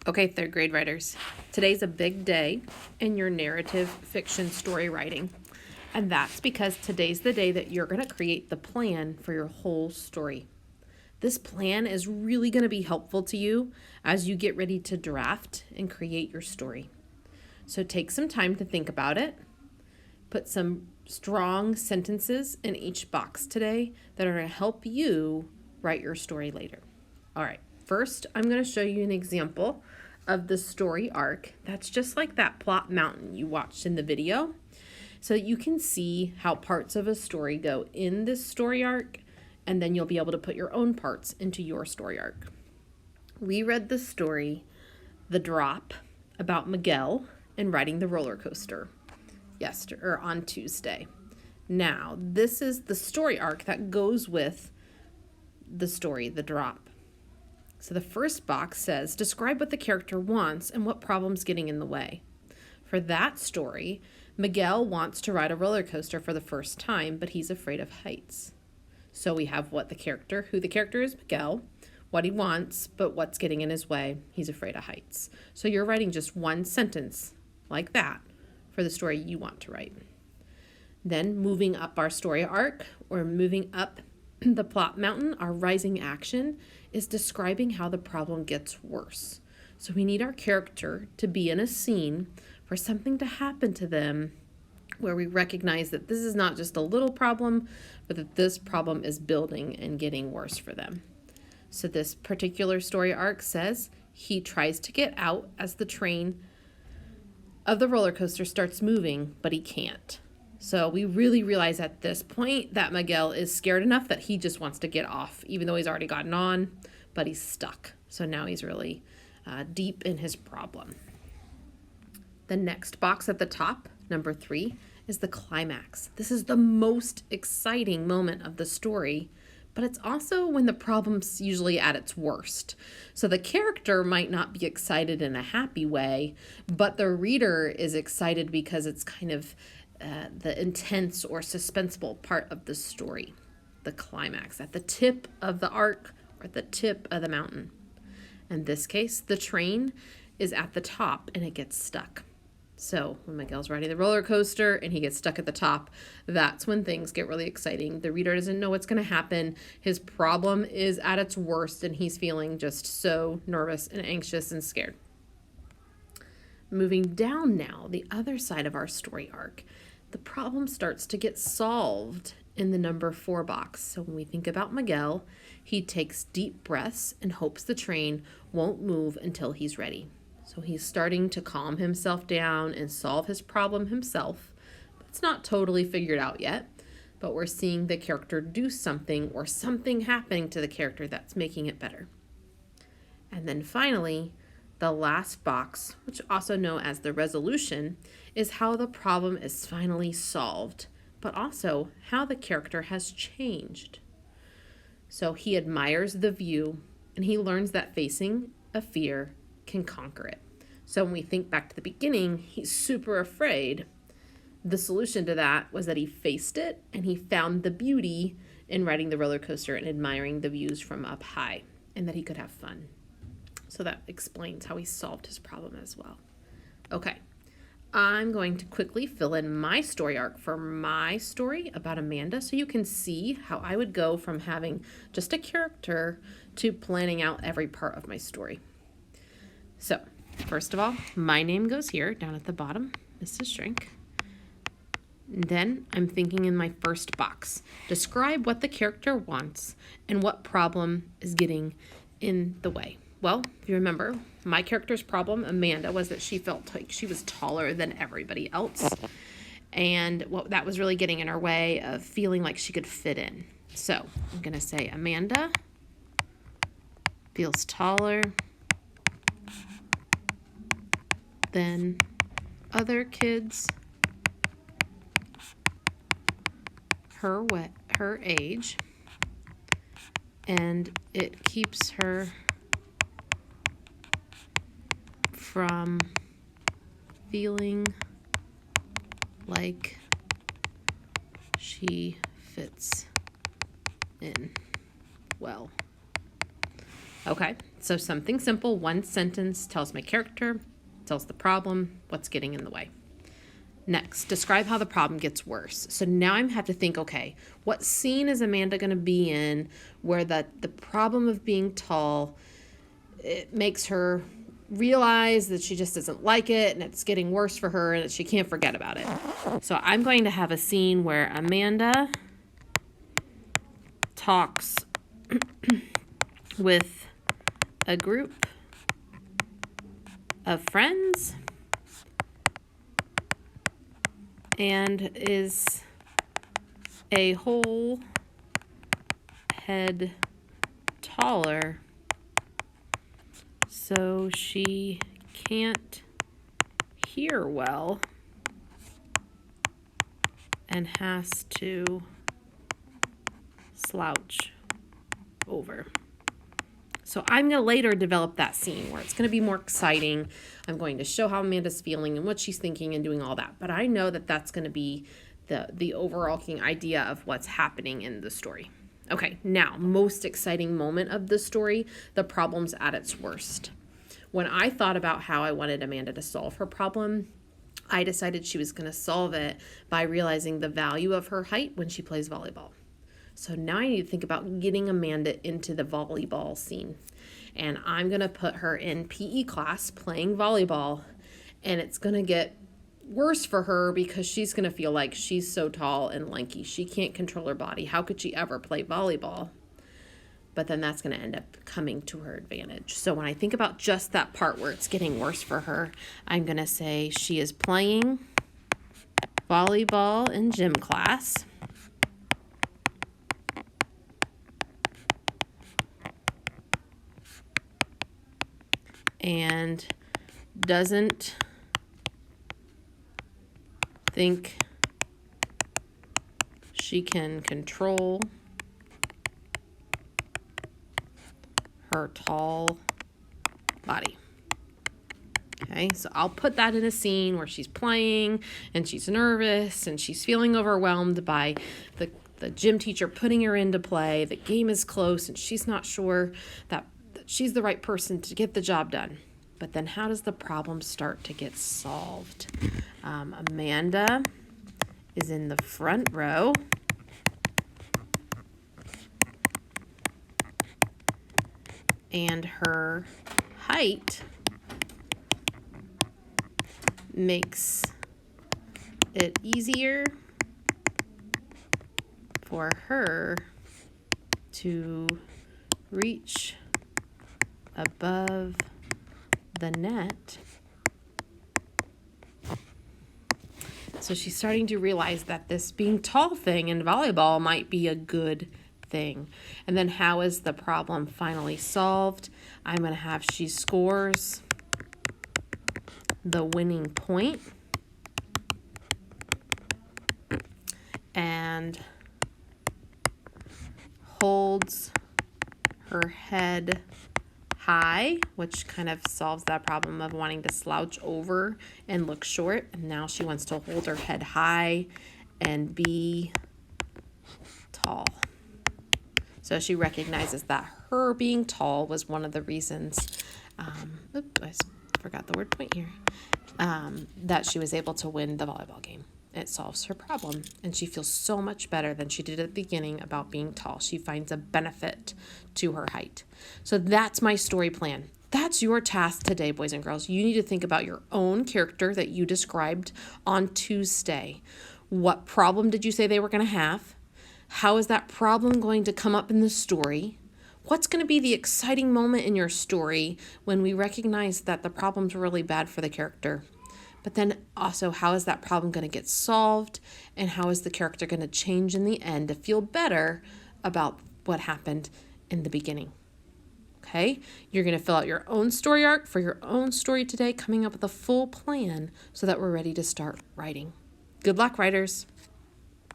Okay, third grade writers, today's a big day in your narrative fiction story writing. And that's because today's the day that you're going to create the plan for your whole story. This plan is really going to be helpful to you as you get ready to draft and create your story. So take some time to think about it. Put some strong sentences in each box today that are going to help you write your story later. All right, first I'm going to show you an example of the story arc that's just like that plot mountain you watched in the video. So you can see how parts of a story go in this story arc, and then you'll be able to put your own parts into your story arc. We read the story, The Drop, about Miguel and riding the roller coaster on Tuesday. Now, this is the story arc that goes with the story, The Drop. So the first box says, describe what the character wants and what problem's getting in the way. For that story, Miguel wants to ride a roller coaster for the first time, but he's afraid of heights. So we have who the character is, Miguel, what he wants, but what's getting in his way, he's afraid of heights. So you're writing just one sentence like that for the story you want to write. Then moving up our story arc, or moving up the plot mountain, our rising action is describing how the problem gets worse. So we need our character to be in a scene for something to happen to them where we recognize that this is not just a little problem, but that this problem is building and getting worse for them. So this particular story arc says he tries to get out as the train of the roller coaster starts moving, but he can't. So we really realize at this point that Miguel is scared enough that he just wants to get off, even though he's already gotten on, but he's stuck. So now he's really deep in his problem. The next box at the top, number 3, is the climax. This is the most exciting moment of the story, but it's also when the problem's usually at its worst. So the character might not be excited in a happy way, but the reader is excited because it's kind of the intense or suspenseful part of the story, the climax, at the tip of the arc or at the tip of the mountain. In this case, the train is at the top and it gets stuck. So when Miguel's riding the roller coaster and he gets stuck at the top, that's when things get really exciting. The reader doesn't know what's going to happen. His problem is at its worst and he's feeling just so nervous and anxious and scared. Moving down now, the other side of our story arc, the problem starts to get solved in the number 4 box. So when we think about Miguel, he takes deep breaths and hopes the train won't move until he's ready. So he's starting to calm himself down and solve his problem himself. It's not totally figured out yet, but we're seeing the character do something or something happening to the character that's making it better. And then finally, the last box, which also known as the resolution, is how the problem is finally solved, but also how the character has changed. So he admires the view and he learns that facing a fear can conquer it. So when we think back to the beginning, he's super afraid. The solution to that was that he faced it and he found the beauty in riding the roller coaster and admiring the views from up high, and that he could have fun. So that explains how he solved his problem as well. Okay, I'm going to quickly fill in my story arc for my story about Amanda so you can see how I would go from having just a character to planning out every part of my story. So, first of all, my name goes here, down at the bottom, Mrs. Shrink. And then I'm thinking in my first box, describe what the character wants and what problem is getting in the way. Well, if you remember, my character's problem, Amanda, was that she felt like she was taller than everybody else. And what that was really getting in her way of feeling like she could fit in. So I'm going to say Amanda feels taller than other kids her age, and it keeps her from feeling like she fits in well. Okay, so something simple, one sentence tells my character, tells the problem, what's getting in the way. Next, describe how the problem gets worse. So now I have to think, okay, what scene is Amanda going to be in where the problem of being tall, it makes her realize that she just doesn't like it and it's getting worse for her and that she can't forget about it. So I'm going to have a scene where Amanda talks with a group of friends and is a whole head taller, so she can't hear well and has to slouch over. So I'm going to later develop that scene where it's going to be more exciting. I'm going to show how Amanda's feeling and what she's thinking and doing all that. But I know that that's going to be the overarching idea of what's happening in the story. Okay, now, most exciting moment of the story, the problem's at its worst. When I thought about how I wanted Amanda to solve her problem, I decided she was going to solve it by realizing the value of her height when she plays volleyball. So now I need to think about getting Amanda into the volleyball scene. And I'm going to put her in PE class playing volleyball. And it's going to get worse for her because she's going to feel like she's so tall and lanky. She can't control her body. How could she ever play volleyball? But then that's going to end up coming to her advantage. So when I think about just that part where it's getting worse for her, I'm going to say she is playing volleyball in gym class. And doesn't think she can control her tall body. Okay, so I'll put that in a scene where she's playing and she's nervous and she's feeling overwhelmed by the gym teacher putting her into play. The game is close and she's not sure that she's the right person to get the job done. But then how does the problem start to get solved? Amanda is in the front row. And her height makes it easier for her to reach above the net. So she's starting to realize that this being tall thing in volleyball might be a good thing. And then how is the problem finally solved? I'm going to have she scores the winning point and holds her head high, which kind of solves that problem of wanting to slouch over and look short. And now she wants to hold her head high and be tall. So she recognizes that her being tall was one of the reasons, I forgot the word point here, that she was able to win the volleyball game. It solves her problem, and she feels so much better than she did at the beginning about being tall. She finds a benefit to her height. So that's my story plan. That's your task today, boys and girls. You need to think about your own character that you described on Tuesday. What problem did you say they were going to have? How is that problem going to come up in the story? What's going to be the exciting moment in your story when we recognize that the problem's really bad for the character? But then also, how is that problem going to get solved? And how is the character going to change in the end to feel better about what happened in the beginning? Okay, you're going to fill out your own story arc for your own story today, coming up with a full plan so that we're ready to start writing. Good luck, writers.